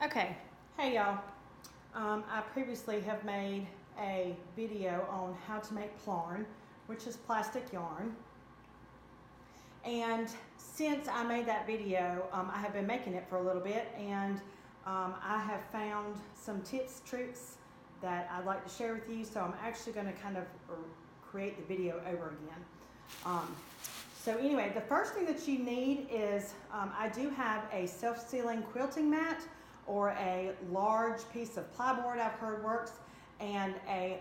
Okay, hey y'all. I previously have made a video on how to make plarn, which is plastic yarn. And since I made that video, I have been making it for a little bit, and I have found some tips, tricks that I'd like to share with you. So I'm actually going to kind of create the video over again. So anyway, the first thing that you need is, I do have a self-sealing quilting mat or a large piece of plyboard I've heard works, and a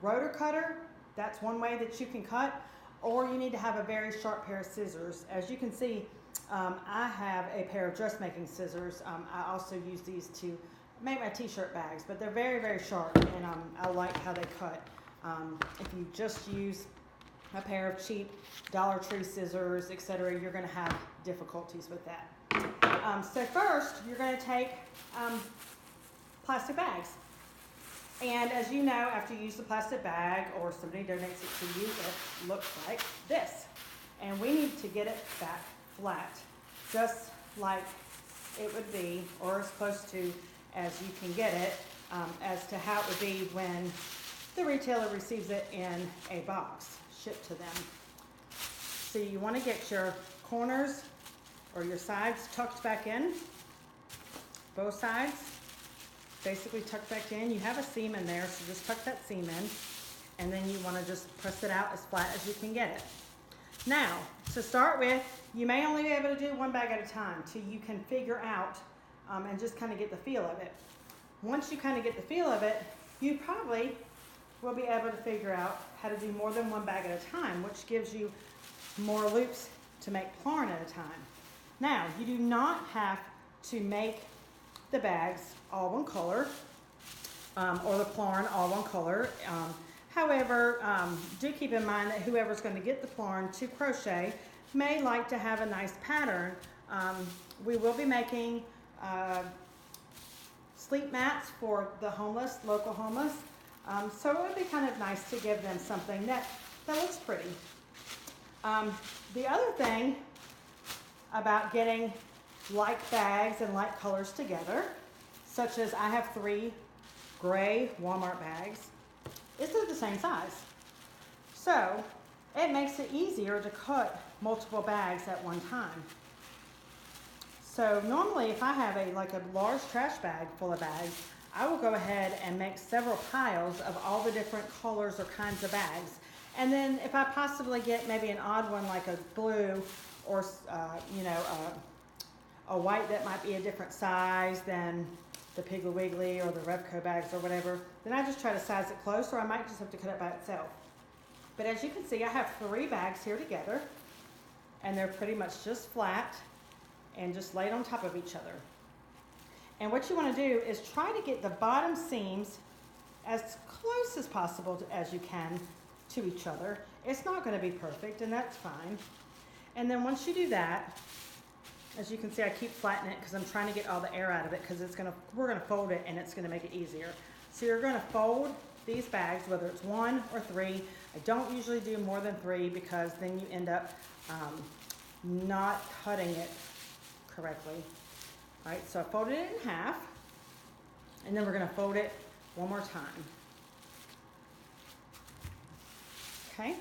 rotor cutter. That's one way that you can cut, or you need to have a very sharp pair of scissors. As you can see, I have a pair of dressmaking scissors. I also use these to make my t-shirt bags, but they're very, very sharp, and I like how they cut. If you just use a pair of cheap Dollar Tree scissors, etc., you're going to have difficulties with that. So first, you're going to take plastic bags. And as you know, after you use the plastic bag or somebody donates it to you, it looks like this. And we need to get it back flat, just like it would be, or as close to as you can get it, as to how it would be when the retailer receives it in a box shipped to them. So you want to get your corners or your sides tucked back in, both sides, basically tucked back in. You have a seam in there, so just tuck that seam in, and then you want to just press it out as flat as you can get it. Now, to start with, you may only be able to do one bag at a time till you can figure out and just kind of get the feel of it. Once you kind of get the feel of it, you probably will be able to figure out how to do more than one bag at a time, which gives you more loops to make plarn at a time. Now, you do not have to make the bags all one color, or the plarn all one color. However, do keep in mind that whoever's going to get the plarn to crochet may like to have a nice pattern. We will be making sleep mats for the homeless, local homeless. So it would be kind of nice to give them something that looks pretty. The other thing about getting like bags and like colors together, such as I have 3 gray Walmart bags, is they're the same size. So it makes it easier to cut multiple bags at one time. So normally if I have a large trash bag full of bags, I will go ahead and make several piles of all the different colors or kinds of bags. And then if I possibly get maybe an odd one like a blue or a white that might be a different size than the Piggly Wiggly or the Revco bags or whatever, then I just try to size it close, or I might just have to cut it by itself. But as you can see, I have 3 bags here together, and they're pretty much just flat and just laid on top of each other. And what you want to do is try to get the bottom seams as close as possible as you can to each other. It's not going to be perfect, and that's fine. And then once you do that, as you can see, I keep flattening it because I'm trying to get all the air out of it, because we're going to fold it and it's going to make it easier. So you're going to fold these bags, whether it's 1 or 3. I don't usually do more than 3 because then you end up not cutting it correctly. All right, so I folded it in half, and then we're going to fold it one more time. Okay,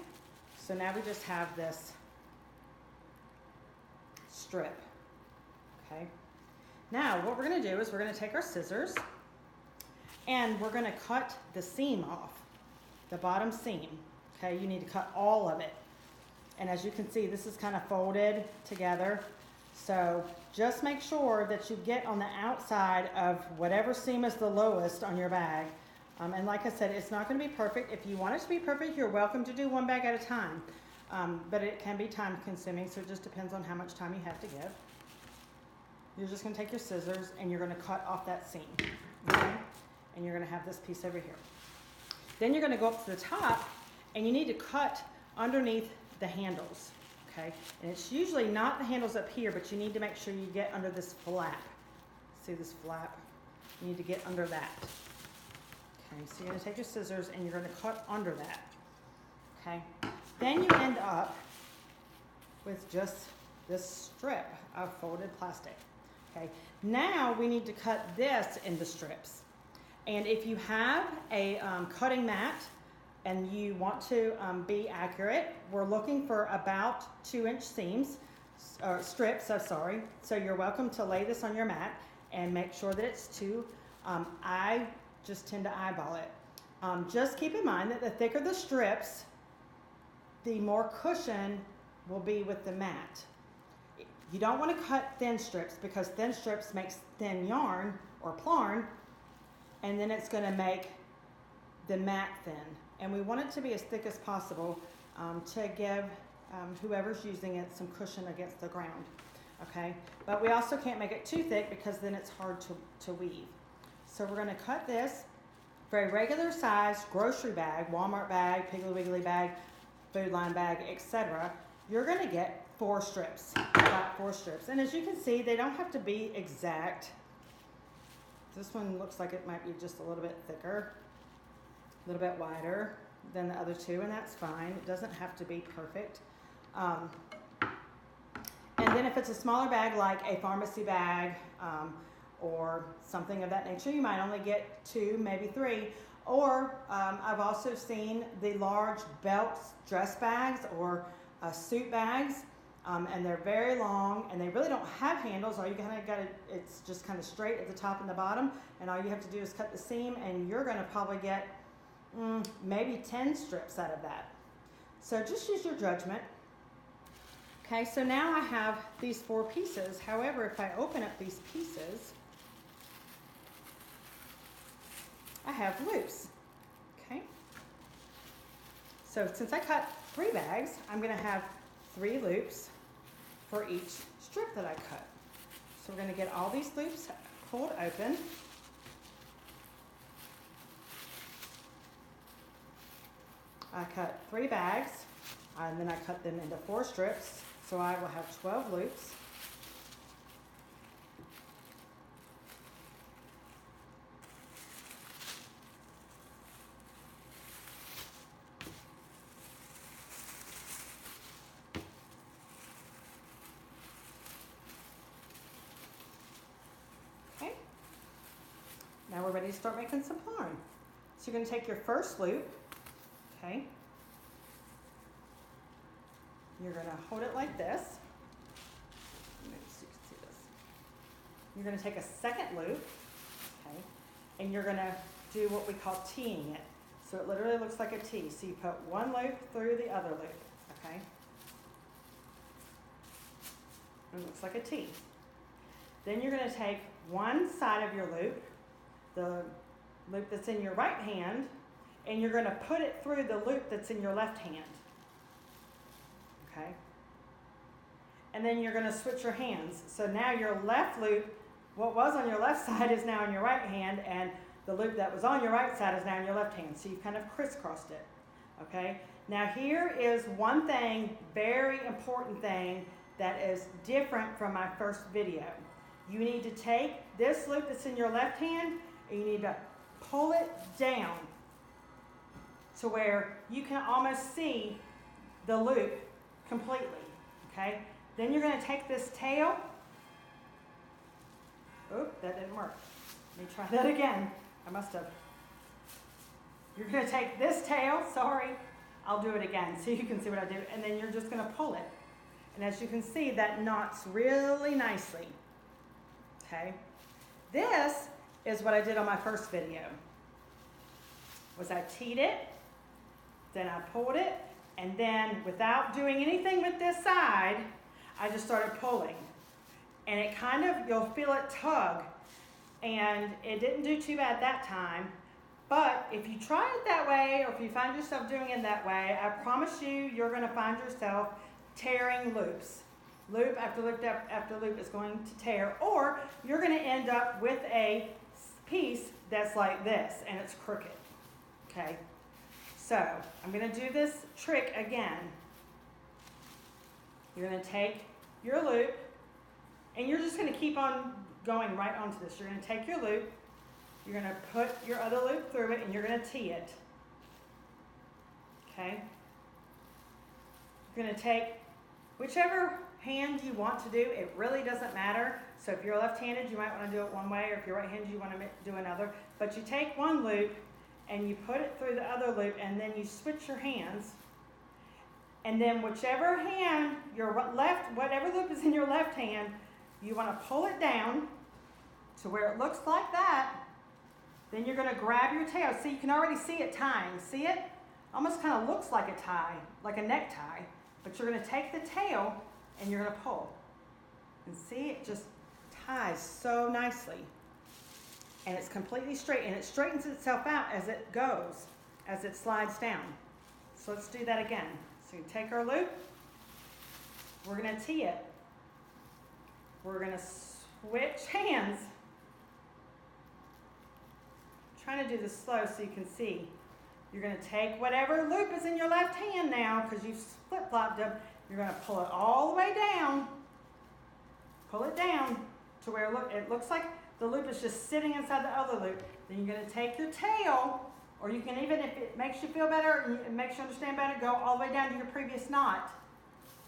so now we just have this strip. Okay, now what we're going to do is we're going to take our scissors and we're going to cut the seam off, the bottom seam. Okay, you need to cut all of it. And as you can see, this is kind of folded together. So just make sure that you get on the outside of whatever seam is the lowest on your bag. And like I said, it's not going to be perfect. If you want it to be perfect, you're welcome to do one bag at a time. But it can be time consuming, so it just depends on how much time you have to give. You're just going to take your scissors and you're going to cut off that seam. Okay? And you're going to have this piece over here. Then you're going to go up to the top, and you need to cut underneath the handles. Okay? And it's usually not the handles up here, but you need to make sure you get under this flap. See this flap? You need to get under that. Okay, so you're going to take your scissors and you're going to cut under that. Okay? Then you end up with just this strip of folded plastic. Okay, now we need to cut this into strips. And if you have a cutting mat and you want to be accurate, we're looking for about 2-inch seams, or strips, I'm sorry. So you're welcome to lay this on your mat and make sure that it's I just tend to eyeball it. Just keep in mind that the thicker the strips, the more cushion will be with the mat. You don't want to cut thin strips because thin strips makes thin yarn or plarn, and then it's going to make the mat thin. And we want it to be as thick as possible to give whoever's using it some cushion against the ground. Okay, but we also can't make it too thick because then it's hard to weave. So we're going to cut this for a regular size grocery bag, Walmart bag, Piggly Wiggly bag, Food Line bag, etc. You're going to get 4 strips, about 4 strips. And as you can see, they don't have to be exact. This one looks like it might be just a little bit thicker, a little bit wider than the other two, and that's fine. It doesn't have to be perfect. And then if it's a smaller bag like a pharmacy bag or something of that nature, you might only get 2, maybe 3. Or I've also seen the large belt dress bags or suit bags, and they're very long and they really don't have handles. All you kind of got it's just kind of straight at the top and the bottom, and all you have to do is cut the seam, and you're going to probably get maybe 10 strips out of that. So just use your judgment. Okay, so now I have these 4 pieces. However, if I open up these pieces, I have loops. Okay, so since I cut 3 bags, I'm going to have 3 loops for each strip that I cut. So we're going to get all these loops pulled open. I cut 3 bags, and then I cut them into 4 strips, so I will have 12 loops. Okay, now we're ready to start making some plarn. So you're going to take your first loop. Okay, you're going to hold it like this. Maybe so you can see this. You're going to take a second loop, okay, and you're going to do what we call T'ing it. So it literally looks like a T. So you put one loop through the other loop, okay? It looks like a T. Then you're going to take one side of your loop, the loop that's in your right hand, and you're going to put it through the loop that's in your left hand. Okay? And then you're going to switch your hands. So now your left loop, what was on your left side is now in your right hand, and the loop that was on your right side is now in your left hand. So you've kind of crisscrossed it. Okay? Now here is one thing, very important thing, that is different from my first video. You need to take this loop that's in your left hand, and you need to pull it down to where you can almost see the loop completely, okay? Then you're going to take this tail. Oop, that didn't work. Let me try that again. I must have. You're going to take this tail, sorry, I'll do it again so you can see what I do, and then you're just going to pull it. And as you can see, that knots really nicely, okay? This is what I did on my first video. Was I teed it, then I pulled it, and then without doing anything with this side, I just started pulling. And it kind of, you'll feel it tug, and it didn't do too bad that time. But if you try it that way, or if you find yourself doing it that way, I promise you, you're going to find yourself tearing loops. Loop after loop after loop is going to tear, or you're going to end up with a piece that's like this, and it's crooked. Okay? So, I'm going to do this trick again. You're going to take your loop, and you're just going to keep on going right onto this. You're going to take your loop, you're going to put your other loop through it, and you're going to tee it. Okay? You're going to take whichever hand you want to do. It really doesn't matter. So if you're left-handed, you might want to do it one way, or if you're right-handed, you want to do another. But you take one loop and you put it through the other loop, and then you switch your hands. And then whichever hand, whatever loop is in your left hand, you want to pull it down to where it looks like that. Then you're going to grab your tail. See, you can already see it tying. See it? Almost kind of looks like a tie, like a necktie. But you're going to take the tail and you're going to pull. And see, it just ties so nicely. And it's completely straight, and it straightens itself out as it goes, as it slides down. So let's do that again. So you take our loop, we're going to tee it. We're going to switch hands. I'm trying to do this slow so you can see. You're going to take whatever loop is in your left hand now, because you've flip-flopped them. You're going to pull it all the way down. Pull it down to where it looks like the loop is just sitting inside the other loop. Then you're going to take your tail, or you can even, if it makes you feel better and it makes you understand better, go all the way down to your previous knot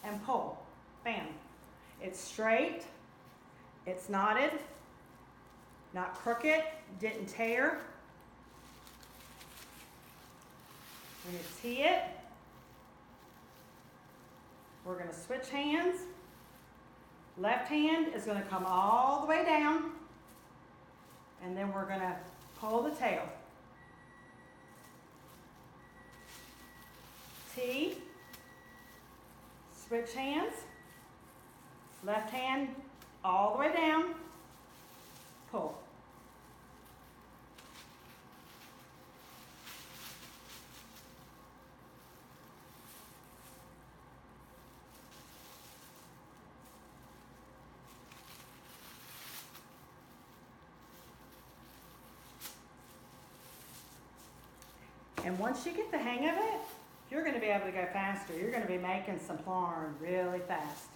and pull. Bam. It's straight. It's knotted. Not crooked. Didn't tear. We're going to tee it. We're going to switch hands. Left hand is going to come all the way down. And then we're going to pull the tail. Tee. Switch hands. Left hand all the way down. Pull. And once you get the hang of it, you're going to be able to go faster. You're going to be making some plarn really fast.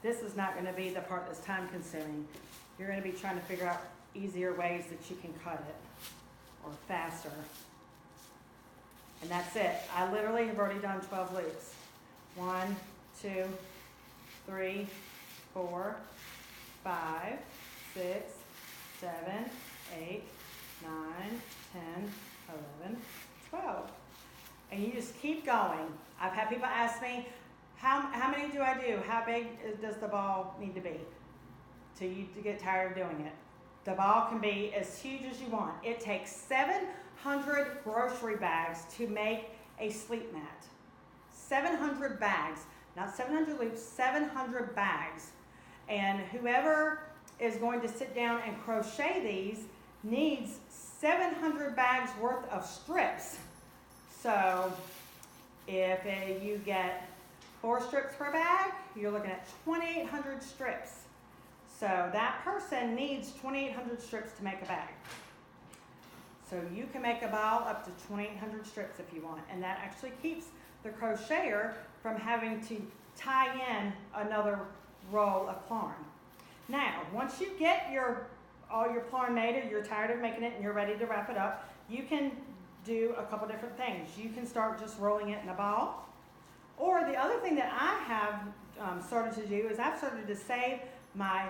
This is not going to be the part that's time consuming. You're going to be trying to figure out easier ways that you can cut it, or faster. And that's it. I literally have already done 12 loops. 1, 2, 3, 4, 5, 6, 7, 8, 9, 10, 11, 12. And you just keep going. I've had people ask me, how many do I do? How big does the ball need to be till you get tired of doing it? The ball can be as huge as you want. It takes 700 grocery bags to make a sleep mat. 700 bags, not 700 loops, 700 bags. And whoever is going to sit down and crochet these needs 700 bags worth of strips. So if you get 4 strips per bag, you're looking at 2,800 strips. So that person needs 2,800 strips to make a bag. So you can make a ball up to 2,800 strips if you want. And that actually keeps the crocheter from having to tie in another roll of plarn. Now, once you get all your plarn made, or you're tired of making it and you're ready to wrap it up, you can do a couple different things. You can start just rolling it in a ball. Or the other thing that I have started to do is I've started to save my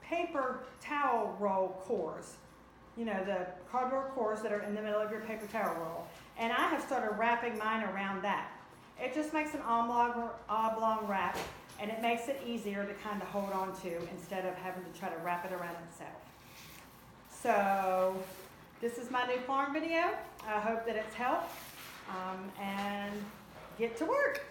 paper towel roll cores. You know, the cardboard cores that are in the middle of your paper towel roll. And I have started wrapping mine around that. It just makes an oblong wrap, and it makes it easier to kind of hold on to instead of having to try to wrap it around itself. So this is my new plarn video. I hope that it's helped, and get to work.